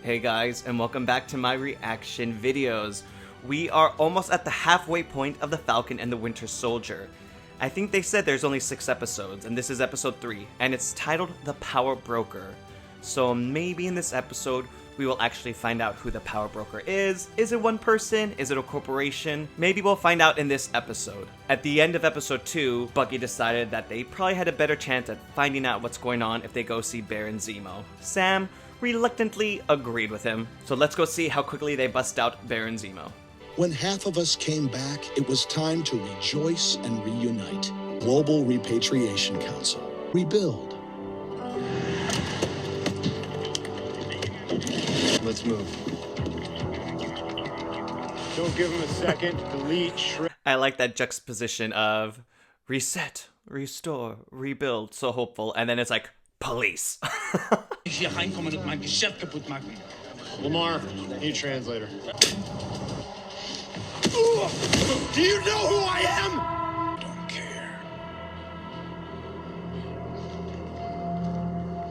Hey guys, and welcome back to my reaction videos. We are almost at the halfway point of the Falcon and the Winter Soldier. I think they said there's only 6 episodes, and this is episode 3, and it's titled The Power Broker. So maybe in this episode, we will actually find out who the Power Broker is. Is it one person? Is it a corporation? Maybe we'll find out in this episode. At the end of episode 2, Bucky decided that they probably had a better chance at finding out what's going on if they go see Baron Zemo. Sam reluctantly agreed with him. So let's go see how quickly they bust out Baron Zemo. When half of us came back, it was time to rejoice and reunite. Global Repatriation Council. Rebuild. Let's move. Don't give him a second. Delete, shrink. I like that juxtaposition of reset, restore, rebuild, so hopeful, and then it's like, police. Lamar, need a translator. Do you know who I am? Don't care.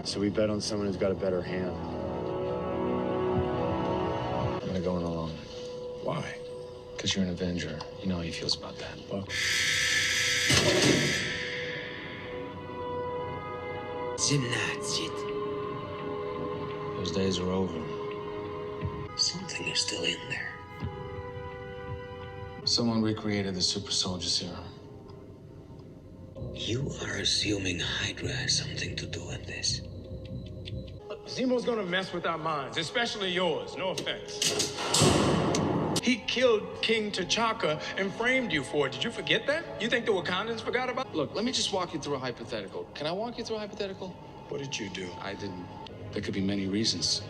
So we bet on someone who's got a better hand. I'm gonna go in alone. Why? Because you're an Avenger. You know how he feels about that. Well, Those days are over. Something is still in there. Someone recreated the super soldier serum. You are assuming Hydra has something to do with this. Zemo's gonna mess with our minds, especially yours, no offense. He killed King T'Chaka and framed you for it. Did you forget that? You think the Wakandans forgot about it? Look, let me just walk you through a hypothetical. Can I walk you through a hypothetical? What did you do? I didn't. There could be many reasons.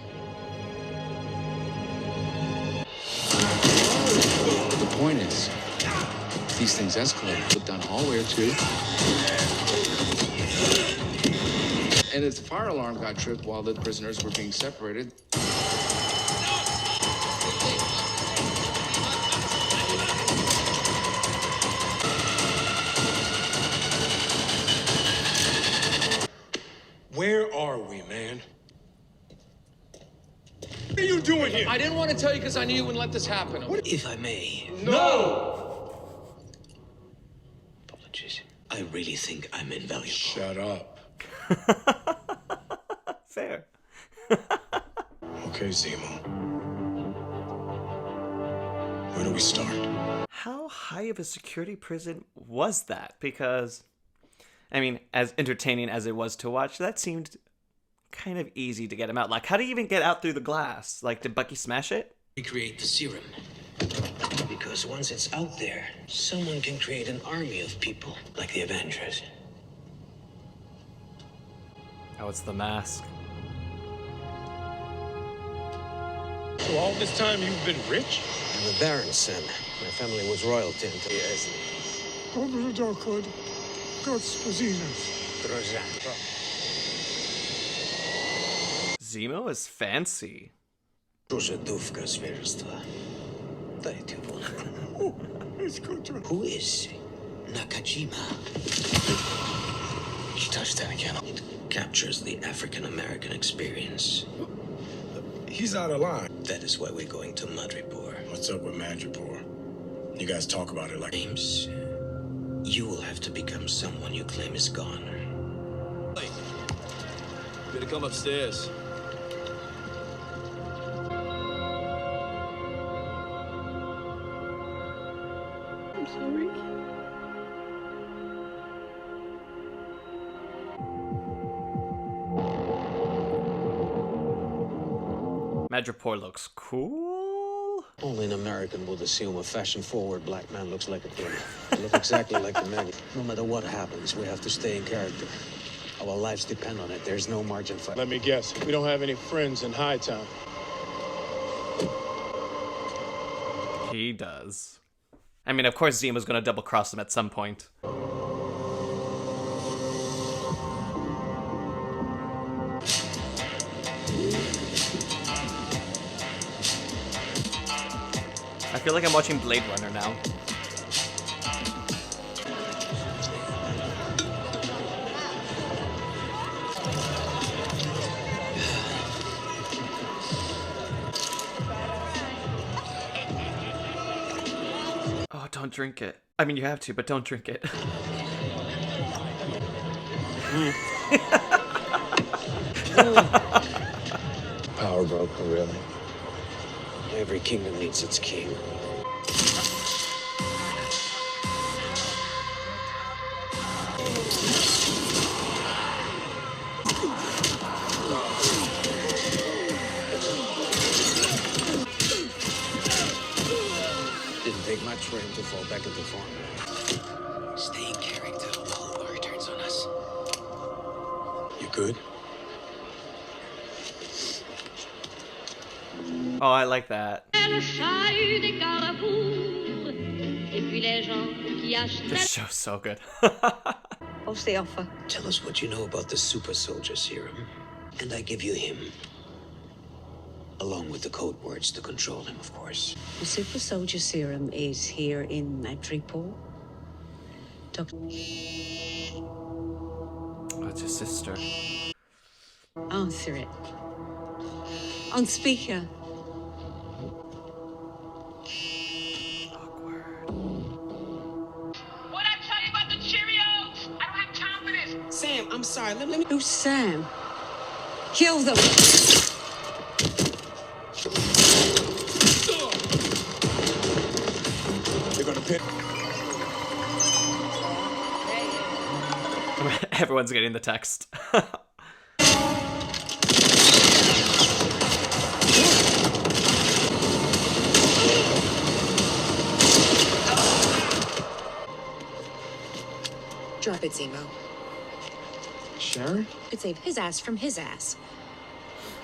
But the point is, these things escalate. Put down a hallway or two. And if the fire alarm got tripped while the prisoners were being separated, Where are we, man? What are you doing here? I didn't want to tell you because I knew you wouldn't let this happen. If I may. No! Apologies. I really think I'm invaluable. shut up. Fair. Okay, Zemo. Where do we start? How high of a security prison was that? Because, I mean, as entertaining as it was to watch, that seemed kind of easy to get him out. Like, how do you even get out through the glass? Like, did Bucky smash it? Recreate the serum. Because once it's out there, someone can create an army of people, like the Avengers. Oh, it's the mask. So all this time you've been rich? I'm a Baron, Sam. My family was royalty until yes. Zemo is fancy. Proszę zwierstwa. Dajcie wolę. Who is Nakajima? You touched that again. It captures the African-American experience. He's out of line. That is why we're going to Madripoor. What's up with Madripoor? You guys talk about it like... James, you will have to become someone you claim is gone. Hey, better come upstairs. I'm sorry. Madripoor looks cool. Only an American would assume a fashion-forward black man looks like a kid. They look exactly like the men. No matter what happens, we have to stay in character. Our lives depend on it. There's no margin for... Let me guess. We don't have any friends in Hightown. He does. I mean, of course Zemo's gonna double-cross him at some point. I feel like I'm watching Blade Runner now. Don't drink it. I mean, you have to, but don't drink it. Power broker, really? Every kingdom needs its king. Didn't take much for him to fall back into form. Stay in character or the bar turns on us. You good? Oh, I like that. This show's so good. What's the offer? Tell us what you know about the super soldier serum, and I give you him. Along with the code words to control him, of course. The super soldier serum is here in Madripoor. Doctor. Oh, it's his sister. Answer it. On speaker. What'd I tell you about the Cheerios? I don't have time for this. Sam, I'm sorry. Let me. Who's Sam? Kill them. They're gonna pit. Everyone's getting the text. Drop it, Zemo. Sharon? Could save his ass from his ass.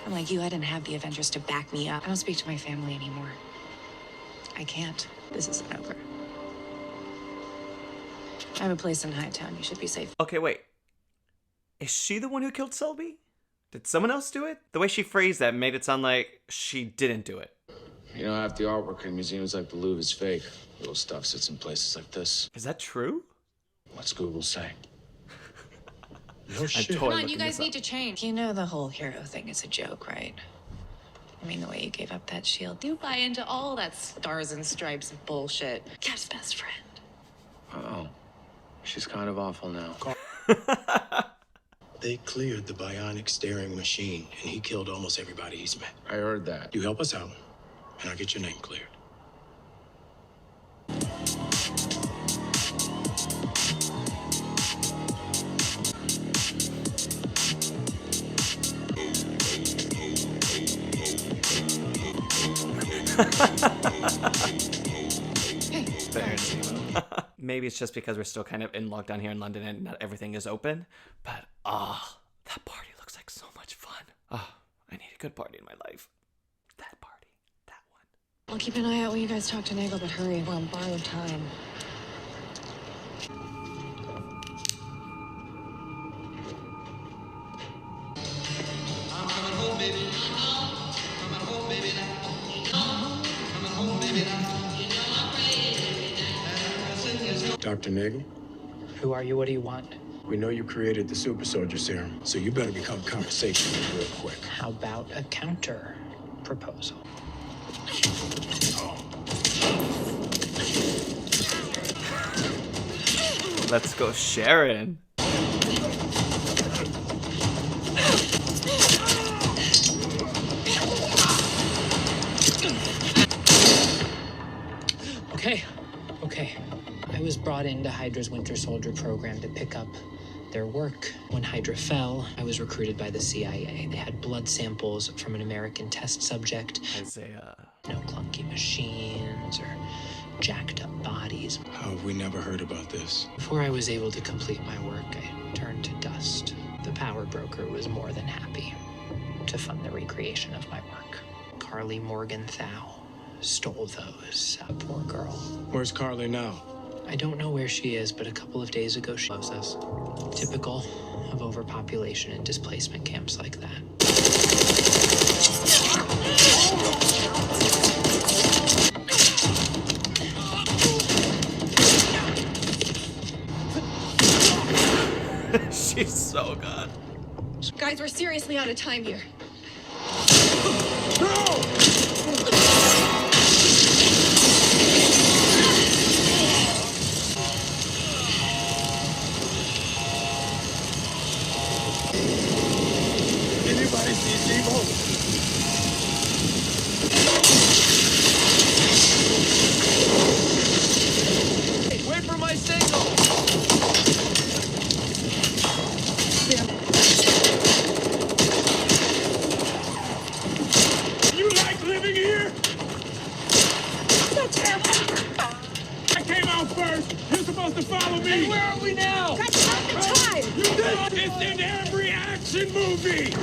I'm like you, I didn't have the Avengers to back me up. I don't speak to my family anymore. I can't. This isn't over. I have a place in Hightown. You should be safe. Okay, wait. Is she the one who killed Selby? Did someone else do it? The way she phrased that made it sound like she didn't do it. You know, half the artwork in museums like the Louvre is fake. Little stuff sits in places like this. Is that true? What's Google say? No shit. Come on, you guys need to change. You know the whole hero thing is a joke, right? I mean, the way you gave up that shield. You buy into all that stars and stripes bullshit. Cat's best friend. Uh-oh. She's kind of awful now. They cleared the bionic staring machine, and he killed almost everybody he's met. I heard that. You help us out, and I'll get your name cleared. Fair Zemo. Maybe it's just because we're still kind of in lockdown here in London and not everything is open. But, that party looks like so much fun. Oh, I need a good party in my life. That party. That one. I'll keep an eye out when you guys talk to Nagel, but hurry. We're on borrowed time. I'm coming home, baby. Coming home, baby. Coming home, baby. Dr. Nagel, Who are you? What do you want? we know you created the super soldier serum, so you better become conversational real quick. How about a counter proposal? Let's go, Sharon. Okay. I was brought into Hydra's Winter Soldier program to pick up their work. When Hydra fell, I was recruited by the CIA. They had blood samples from an American test subject. Isaiah. No clunky machines or jacked up bodies. How have we never heard about this? Before I was able to complete my work, I turned to dust. The power broker was more than happy to fund the recreation of my work. Carly Morgenthau stole those. A poor girl. Where's Carly now? I don't know where she is, but a couple of days ago she loves us. Typical of overpopulation and displacement camps like that. She's so good. Guys, we're seriously out of time here. Anybody see Zemo? Wait for my signal! You like living here? That's terrible. I came out first. You're supposed to follow me. Hey, where are we now? That's not the time. You did. It's in every action movie.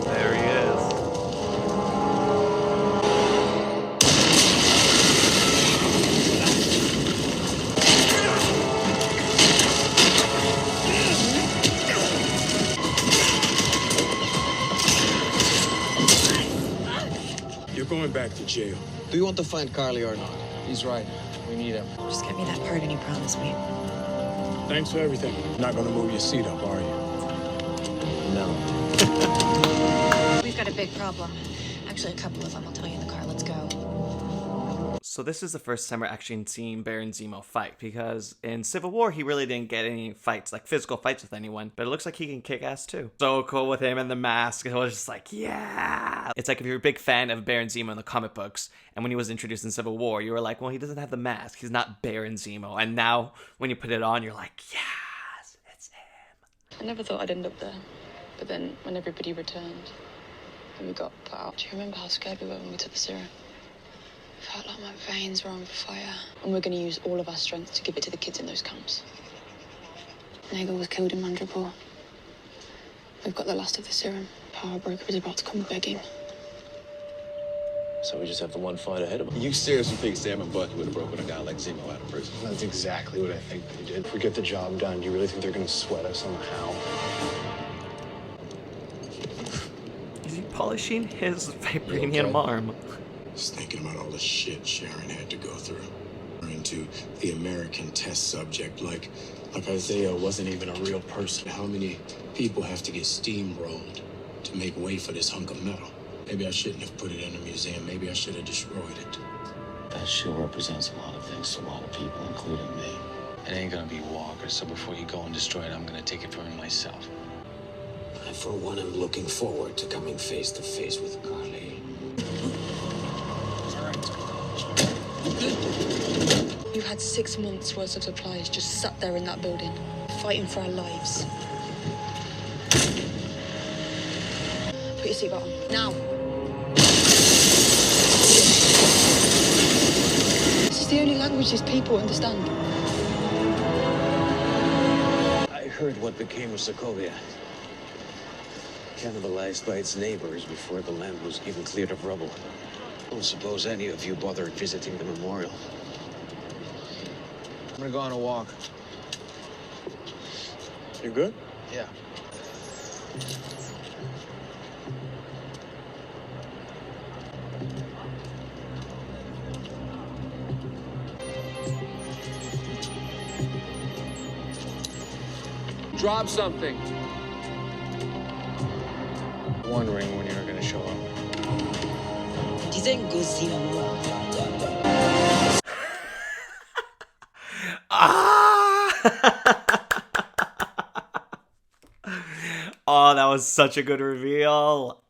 There he is. You're going back to jail. Do you want to find Carly or not? He's right. We need him. Just get me that part you promised me. Thanks for everything. Not gonna move your seat up, are you? No. We've got a big problem. Actually, a couple of them. I'll tell you in the car. Let's go. So this is the first time we're actually seeing Baron Zemo fight, because in Civil War he really didn't get any fights, like physical fights with anyone, but it looks like he can kick ass too. So cool with him and the mask. It was just like, yeah. It's like if you're a big fan of Baron Zemo in the comic books, and when he was introduced in Civil War, you were like, well, he doesn't have the mask. He's not Baron Zemo. And now when you put it on, you're like, yes, it's him. I never thought I'd end up there, but then when everybody returned and we got put out, do you remember how scared we were when we took the serum? Felt like my veins were on fire. And we're going to use all of our strength to give it to the kids in those camps. Nagel was killed in Madripoor. We've got the last of the serum. Power Broker is about to come begging. So we just have the one fight ahead of him. You seriously think Sam and Bucky would have broken a guy like Zemo out of prison? That's exactly what I think they did. If we get the job done, do you really think they're gonna sweat us on how? Is he polishing his vibranium arm? Just thinking about all the shit Sharon had to go through. Into the American test subject, like Isaiah wasn't even a real person. How many people have to get steamrolled to make way for this hunk of metal? Maybe I shouldn't have put it in a museum. Maybe I should have destroyed it. That show represents a lot of things to a lot of people, including me. It ain't gonna be Walker, so before you go and destroy it, I'm gonna take it from him myself. I, for one, am looking forward to coming face to face with Carly. You had 6 months worth of supplies just sat there in that building, fighting for our lives. Put your seatbelt on, now. This is the only language these people understand. I heard what became of Sokovia. Cannibalized by its neighbors before the land was even cleared of rubble. Don't suppose any of you bothered visiting the memorial. I'm gonna go on a walk. You good? Yeah. Drop something. Wondering when you're gonna show up. Oh, that was such a good reveal.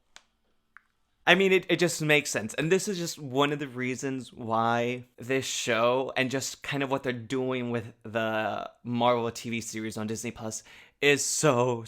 I mean, it just makes sense. And this is just one of the reasons why this show and just kind of what they're doing with the Marvel TV series on Disney Plus is so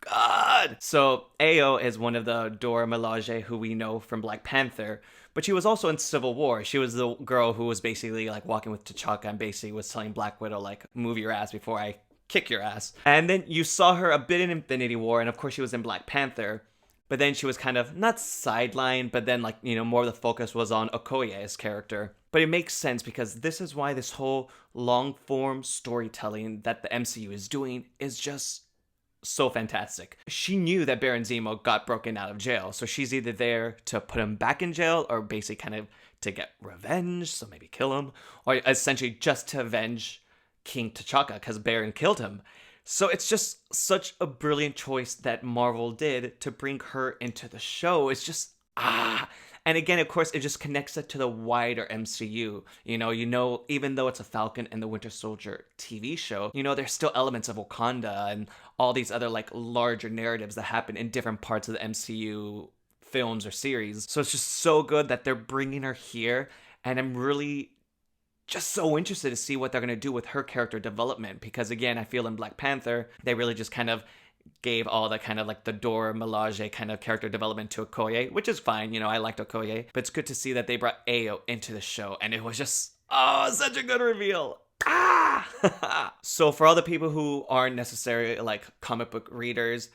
good. So Ao is one of the Dora Milaje who we know from Black Panther, but she was also in Civil War. She was the girl who was basically like walking with T'Chaka and basically was telling Black Widow like, move your ass before I kick your ass. And then you saw her a bit in Infinity War, and of course she was in Black Panther, but then she was kind of not sidelined, but then like, you know, more of the focus was on Okoye's character. But it makes sense because this is why this whole long form storytelling that the MCU is doing is just so fantastic. She knew that Baron Zemo got broken out of jail, so she's either there to put him back in jail or basically kind of to get revenge, so maybe kill him, or essentially just to avenge King T'Chaka because Baron killed him. So it's just such a brilliant choice that Marvel did to bring her into the show. It's just, And again, of course, it just connects it to the wider MCU. You know, even though it's a Falcon and the Winter Soldier TV show, you know, there's still elements of Wakanda and all these other like larger narratives that happen in different parts of the MCU films or series. So it's just so good that they're bringing her here, and I'm really just so interested to see what they're going to do with her character development, because again, I feel in Black Panther, they really just kind of gave all the kind of like the Dora Milaje kind of character development to Okoye, which is fine, you know, I liked Okoye, but it's good to see that they brought Ayo into the show, and it was just, oh, such a good reveal. So for all the people who aren't necessarily like comic book readers,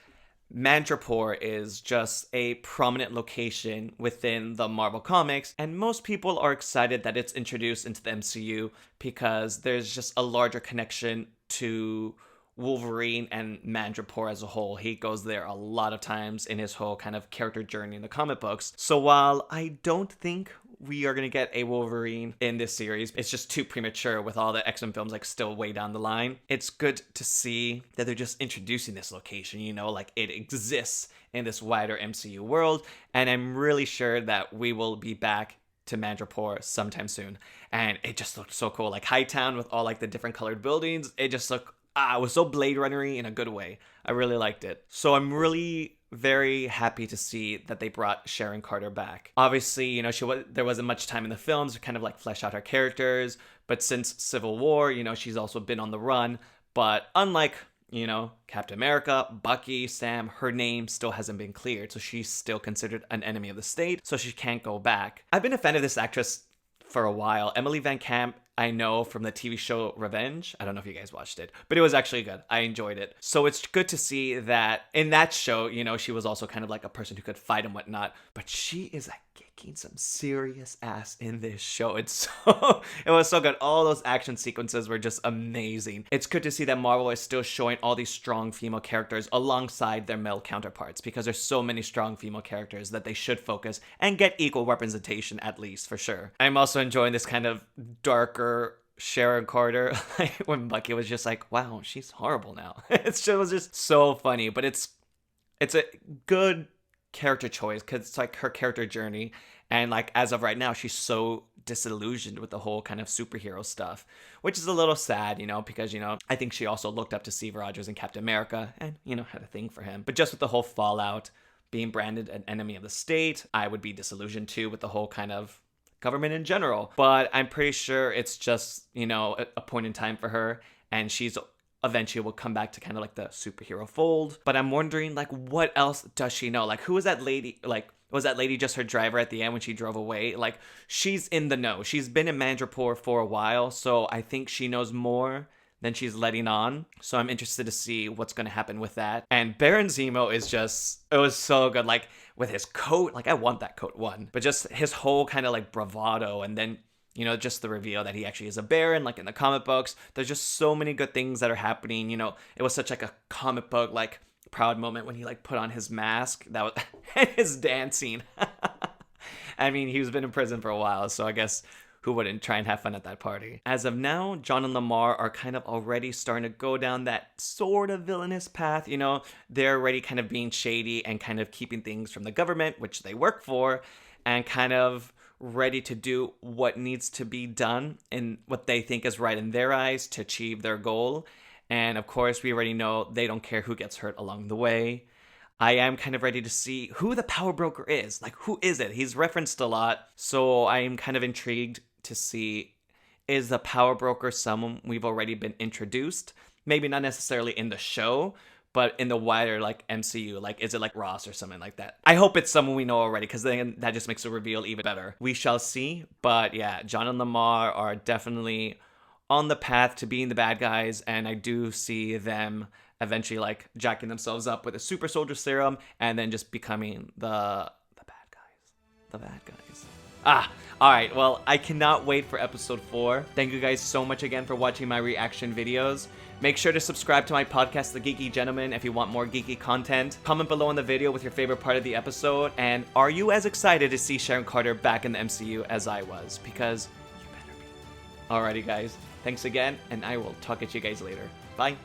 Madripoor is just a prominent location within the Marvel Comics, and most people are excited that it's introduced into the MCU because there's just a larger connection to Wolverine and Madripoor as a whole. He goes there a lot of times in his whole kind of character journey in the comic books. So while I don't think we are going to get a Wolverine in this series, it's just too premature with all the X-Men films like still way down the line. It's good to see that they're just introducing this location, you know, like it exists in this wider MCU world, and I'm really sure that we will be back to Madripoor sometime soon. And it just looked so cool, like Hightown with all like the different colored buildings. It just looked, it was so Blade Runner-y in a good way. I really liked it. So I'm really very happy to see that they brought Sharon Carter back. Obviously, you know, there wasn't much time in the films to kind of like flesh out her characters, but since Civil War, you know, she's also been on the run. But unlike, you know, Captain America, Bucky, Sam, her name still hasn't been cleared, so she's still considered an enemy of the state, so she can't go back. I've been a fan of this actress for a while. Emily Van Camp, I know from the TV show Revenge. I don't know if you guys watched it, but it was actually good. I enjoyed it. So it's good to see that in that show, you know, she was also kind of like a person who could fight and whatnot, but she is like kicking some serious ass in this show. It was so good. All those action sequences were just amazing. It's good to see that Marvel is still showing all these strong female characters alongside their male counterparts, because there's so many strong female characters that they should focus and get equal representation, at least, for sure. I'm also enjoying this kind of darker Sharon Carter, when Bucky was just like, wow, she's horrible now. It was just so funny, but it's a good character choice because it's like her character journey, and like as of right now, she's so disillusioned with the whole kind of superhero stuff, which is a little sad, you know, because, you know, I think she also looked up to Steve Rogers and Captain America and, you know, had a thing for him. But just with the whole fallout, being branded an enemy of the state, I would be disillusioned too with the whole kind of government in general. But I'm pretty sure it's just, you know, a point in time for her, and she's eventually will come back to kind of like the superhero fold. But I'm wondering, like, what else does she know? Like, who is that lady? Like, was that lady just her driver at the end when she drove away? Like, she's in the know. She's been in Madripoor for a while, so I think she knows more than she's letting on. So I'm interested to see what's going to happen with that. And Baron Zemo is just, it was so good. Like, with his coat, like, I want that coat one. But just his whole kind of like bravado, and then, you know, just the reveal that he actually is a Baron, like in the comic books. There's just so many good things that are happening. You know, it was such like a comic book, like, proud moment when he like put on his mask. That was, and his dancing. I mean, he's been in prison for a while, so I guess who wouldn't try and have fun at that party? As of now, John and Lamar are kind of already starting to go down that sort of villainous path. You know, they're already kind of being shady and kind of keeping things from the government, which they work for, and kind of ready to do what needs to be done and what they think is right in their eyes to achieve their goal. And of course, we already know they don't care who gets hurt along the way. I am kind of ready to see who the power broker is. Like, who is it? He's referenced a lot, so I am kind of intrigued to see, is the power broker someone we've already been introduced? Maybe not necessarily in the show, but in the wider like MCU. Like, is it like Ross or something like that? I hope it's someone we know already, because then that just makes the reveal even better. We shall see. But yeah, John and Lamar are definitely on the path to being the bad guys, and I do see them eventually like jacking themselves up with a super soldier serum and then just becoming the bad guys. The bad guys. Alright, well, I cannot wait for episode 4. Thank you guys so much again for watching my reaction videos. Make sure to subscribe to my podcast, The Geeky Gentleman, if you want more geeky content. Comment below in the video with your favorite part of the episode, and are you as excited to see Sharon Carter back in the MCU as I was? Because you better be. Alrighty guys, thanks again, and I will talk at you guys later. Bye.